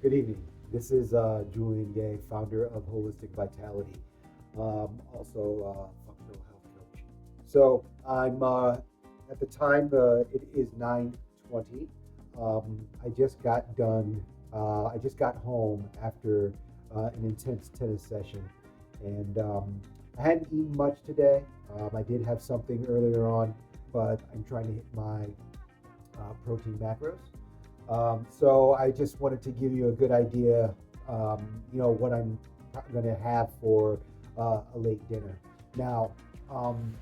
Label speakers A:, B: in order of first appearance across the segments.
A: Good evening. This is Julian Gay, founder of Holistic Vitality, also functional health coach. So I'm at the time it is 9:20. I just got done. I just got home after an intense tennis session, and I hadn't eaten much today. I did have something earlier on, but I'm trying to hit my protein macros. So I just wanted to give you a good idea, what I'm going to have for a late dinner. Now,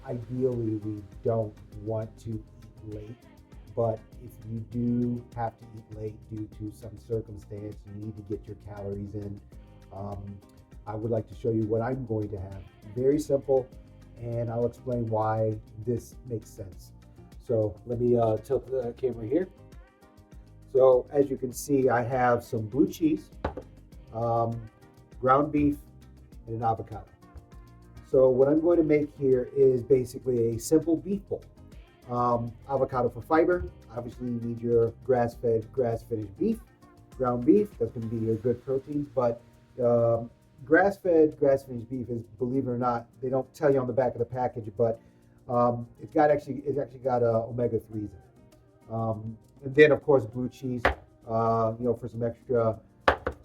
A: ideally, we don't want to eat late, but if you do have to eat late due to some circumstance, you need to get your calories in. Um, I would like to show you what I'm going to have. Very simple, and I'll explain why this makes sense. So let me tilt the camera here. So as you can see, I have some blue cheese, um, ground beef, and an avocado. So what I'm going to make here is basically a simple beef bowl. Avocado for fiber. Obviously, you need your grass-fed, grass-finished beef, ground beef. That's going to be your good proteins. But grass-fed, grass-finished beef is, believe it or not, they don't tell you on the back of the package, but it's actually got omega 3s in it. And then, of course, blue cheese, for some extra,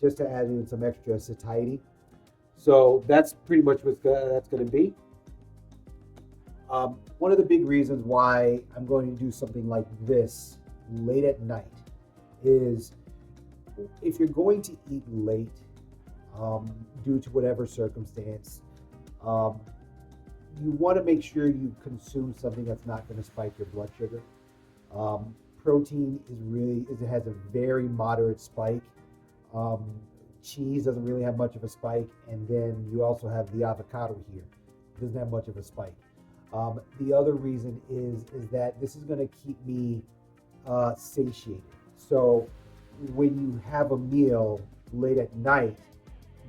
A: just to add in some extra satiety. So that's pretty much what that's going to be. One of the big reasons why I'm going to do something like this late at night is if you're going to eat late due to whatever circumstance, you want to make sure you consume something that's not going to spike your blood sugar. Protein it has a very moderate spike. Cheese doesn't really have much of a spike, and then you also have the avocado here. It doesn't have much of a spike. The other reason is that this is going to keep me satiated. So when you have a meal late at night,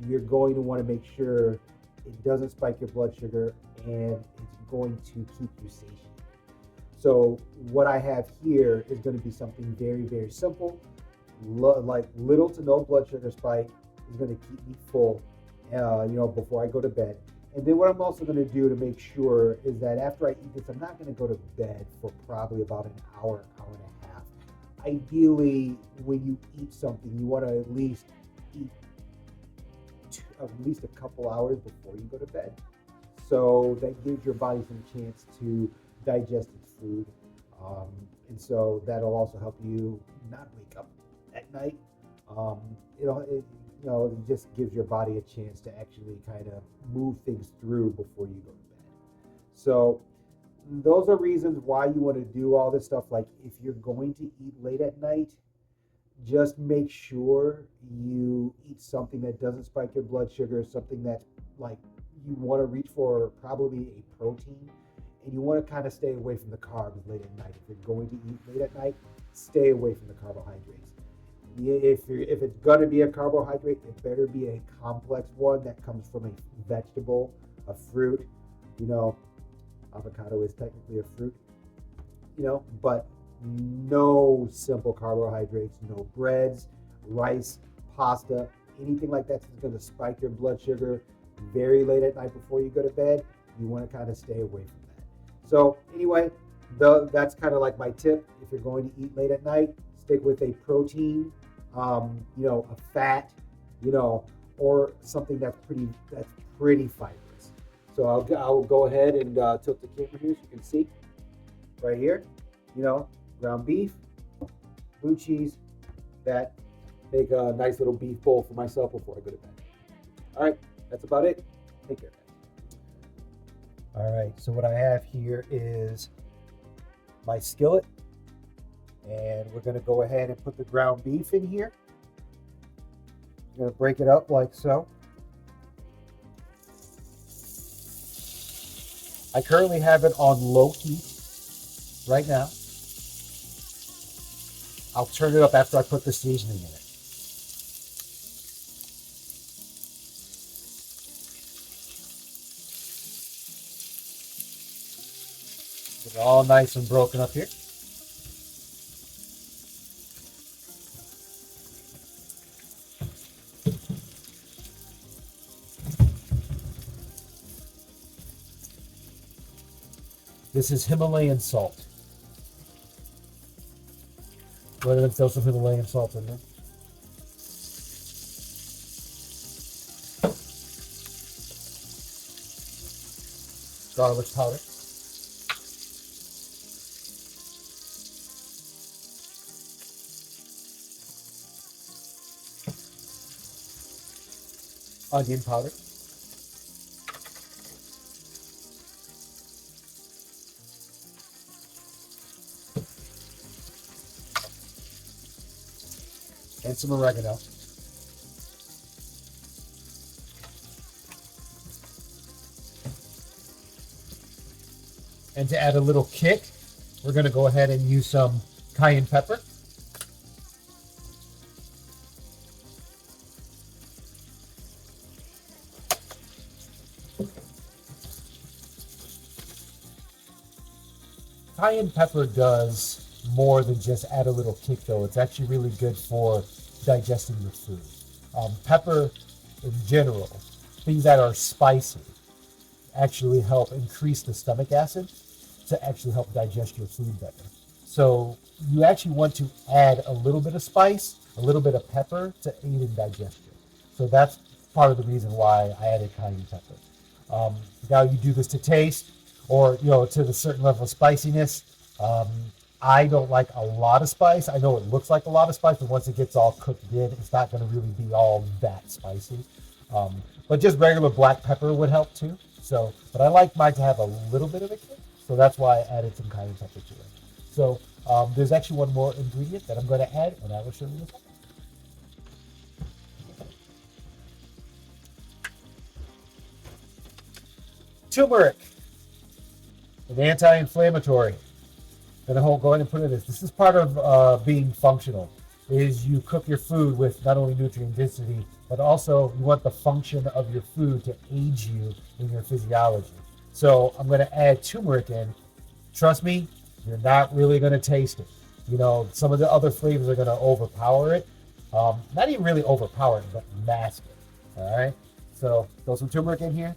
A: you're going to want to make sure it doesn't spike your blood sugar and it's going to keep you satiated. So what I have here is going to be something very, very simple, like little to no blood sugar spike. Is going to keep me full, before I go to bed. And then what I'm also going to do to make sure is that after I eat this, I'm not going to go to bed for probably about an hour, hour and a half. Ideally, when you eat something, you want to at least eat at least a couple hours before you go to bed. So that gives your body some chance to digest its food. And so that'll also help you not wake up at night. It just gives your body a chance to actually kind of move things through before you go to bed. So those are reasons why you want to do all this stuff. Like if you're going to eat late at night, just make sure you eat something that doesn't spike your blood sugar, something that's like you want to reach for probably a protein, and you want to kind of stay away from the carbs late at night. If you're going to eat late at night, stay away from the carbohydrates. If it's going to be a carbohydrate, it better be a complex one that comes from a vegetable, a fruit. Avocado is technically a fruit, but no simple carbohydrates, no breads, rice, pasta, anything like that's going to spike your blood sugar very late at night before you go to bed. You want to kind of stay away from that. So anyway, that's kind of like my tip. If you're going to eat late at night, stick with a protein, a fat, or something that's pretty fibrous. So I'll go ahead and tilt the camera here so you can see right here, ground beef, blue cheese, that make a nice little beef bowl for myself before I go to bed. All right, that's about it. Take care, guys. All right, so what I have here is my skillet, and we're going to go ahead and put the ground beef in here. I'm going to break it up like so. I currently have it on low heat right now. I'll turn it up after I put the seasoning in it. Get it all nice and broken up here.
B: This is Himalayan salt. Go ahead and throw some Himalayan salt in there. Garlic powder. Onion powder. And some oregano. And to add a little kick, we're going to go ahead and use some cayenne pepper. Cayenne pepper does more than just add a little kick, though. It's actually really good for digesting your food. Pepper, in general, things that are spicy, actually help increase the stomach acid to actually help digest your food better. So you actually want to add a little bit of spice, a little bit of pepper to aid in digestion. So that's part of the reason why I added cayenne pepper. Now you do this to taste, or to the certain level of spiciness. Um, I don't like a lot of spice. I know it looks like a lot of spice, but once it gets all cooked in, it's not going to really be all that spicy. But just regular black pepper would help too. So, but I like mine to have a little bit of a kick, so that's why I added some cayenne pepper to it. So there's actually one more ingredient that I'm going to add, and I will show you in a second. Turmeric, an anti-inflammatory. Then I'll go ahead and put in this. This is part of being functional. Is you cook your food with not only nutrient density, but also you want the function of your food to aid you in your physiology. So I'm going to add turmeric in. Trust me, you're not really going to taste it. Some of the other flavors are going to overpower it. Not even really overpower it, but mask it. All right. So throw some turmeric in here.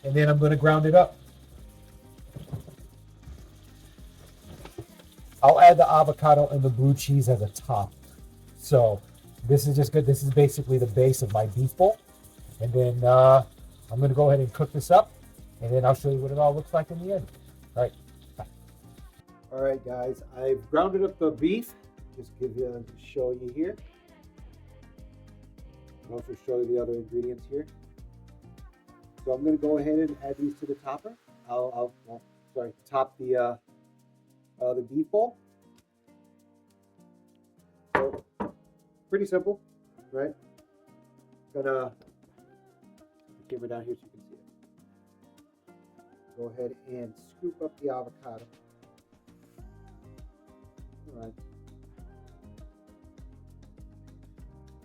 B: And then I'm going to ground it up. I'll add the avocado and the blue cheese as a top. So this is just good. This is basically the base of my beef bowl. And then I'm going to go ahead and cook this up. And then I'll show you what it all looks like in the end. All right. Bye.
A: All right, guys, I've grounded up the beef. Just show you here. And also show you the other ingredients here. So I'm going to go ahead and add these to the topper. Top the beef bowl. So pretty simple, right? Gonna put the camera down here so you can see it. Go ahead and scoop up the avocado. All right.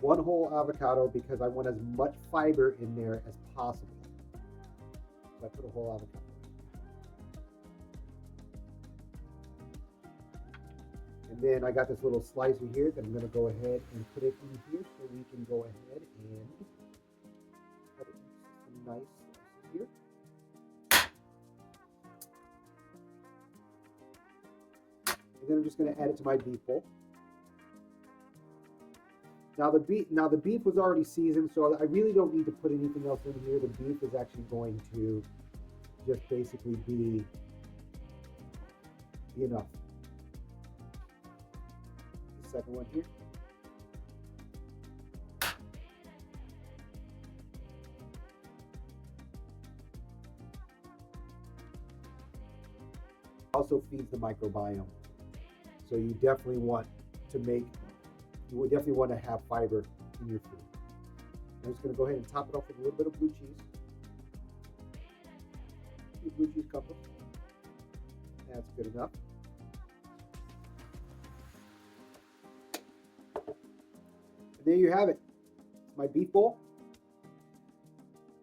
A: One whole avocado because I want as much fiber in there as possible. So I put a whole avocado. And then I got this little slicer here that I'm going to go ahead and put it in here so we can go ahead and cut it some nice slices here. And then I'm just going to add it to my beef bowl. Now the beef was already seasoned, so I really don't need to put anything else in here. The beef is actually going to just basically be enough. The second one here. Also feeds the microbiome. So you definitely want to have fiber in your food. I'm just going to go ahead and top it off with a little bit of blue cheese. Blue cheese couple. That's good enough. And there you have it. It's my beef bowl.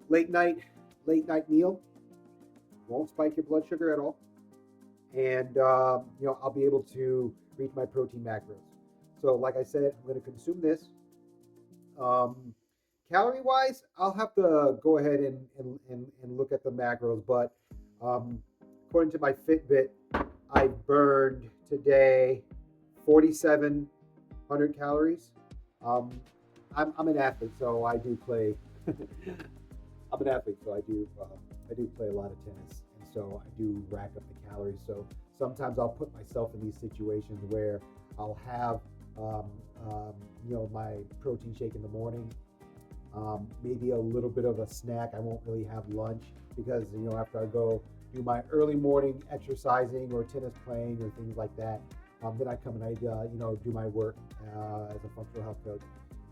A: Late night meal. Won't spike your blood sugar at all. And I'll be able to reach my protein macros. So like I said, I'm going to consume this. calorie wise, I'll have to go ahead and look at the macros, but um, according to my Fitbit, I burned today 4,700 calories. Um, I'm an athlete, so I do play. I'm an athlete, so I do play a lot of tennis, and so I do rack up the calories. So sometimes I'll put myself in these situations where I'll have um, um, my protein shake in the morning, maybe a little bit of a snack. I won't really have lunch because after I go do my early morning exercising or tennis playing or things like that, then I come and I do my work as a functional health coach,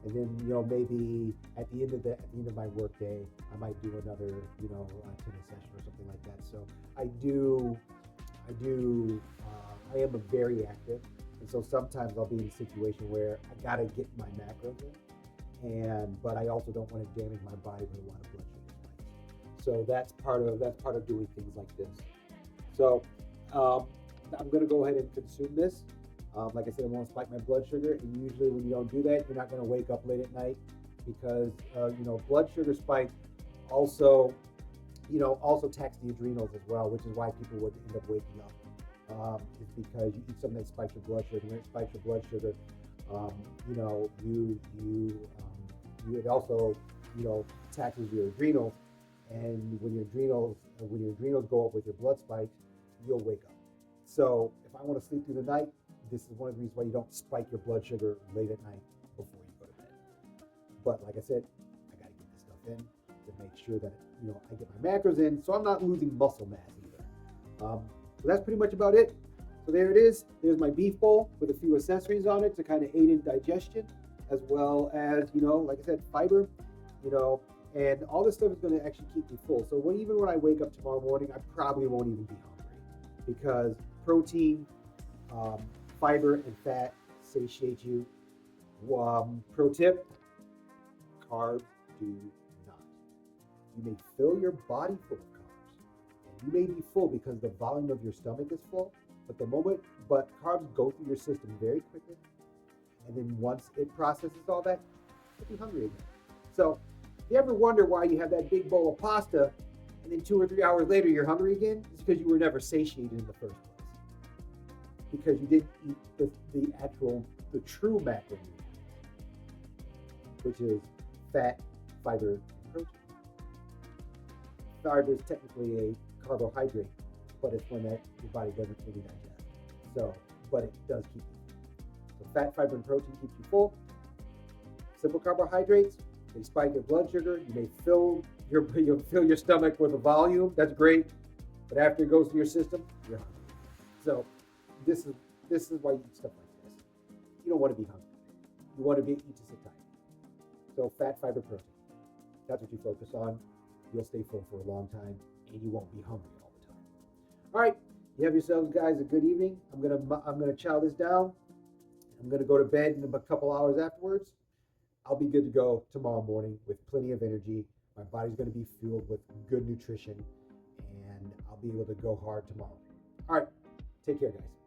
A: and then maybe at the end of my work day, I might do another tennis session or something like that. So I do I am a very active, and so sometimes I'll be in a situation where I gotta get my macros in, but I also don't want to damage my body with a lot of blood sugar spikes. So that's part of doing things like this. So um, I'm gonna go ahead and consume this. Like I said, I won't spike my blood sugar, and usually when you don't do that, you're not gonna wake up late at night because blood sugar spike also also tax the adrenals as well, which is why people would end up waking up. Is because you eat something that spikes your blood sugar. When it spikes your blood sugar, you know, it also taxes your adrenals, and when your adrenals go up with your blood spikes, you'll wake up. So if I want to sleep through the night, this is one of the reasons why you don't spike your blood sugar late at night before you go to bed. But like I said, I got to get this stuff in to make sure that I get my macros in, so I'm not losing muscle mass either. So that's pretty much about it. So there it is. There's my beef bowl with a few accessories on it to kind of aid in digestion, as well as like I said, fiber. And all this stuff is going to actually keep me full. So even when I wake up tomorrow morning, I probably won't even be hungry because protein, fiber, and fat satiate you. Pro tip: carbs do not. You may fill your body full of carbs, and you may be full because the volume of your stomach is full. But carbs go through your system very quickly, and then once it processes all that, you'll be hungry again. So, if you ever wonder why you have that big bowl of pasta, and then 2 or 3 hours later you're hungry again, it's because you were never satiated in the first place. Because you didn't eat the true macronutrients, which is fat, fiber, and protein. Fiber is technically a carbohydrate, but it's one that your body doesn't really digest. So, but it does keep you full. So fat, fiber, and protein keeps you full. Simple carbohydrates, they spike your blood sugar. You may you'll fill your stomach with a volume. That's great, but after it goes through your system, you're hungry. So this is why you eat stuff like this. You don't want to be hungry. You want to eat to satiety. So fat, fiber, protein. That's what you focus on. You'll stay full for a long time, and you won't be hungry all the time. All right, you have yourselves, guys, a good evening. I'm gonna chow this down. I'm gonna go to bed in a couple hours afterwards. I'll be good to go tomorrow morning with plenty of energy. My body's gonna be fueled with good nutrition, and I'll be able to go hard tomorrow. All right, take care, guys.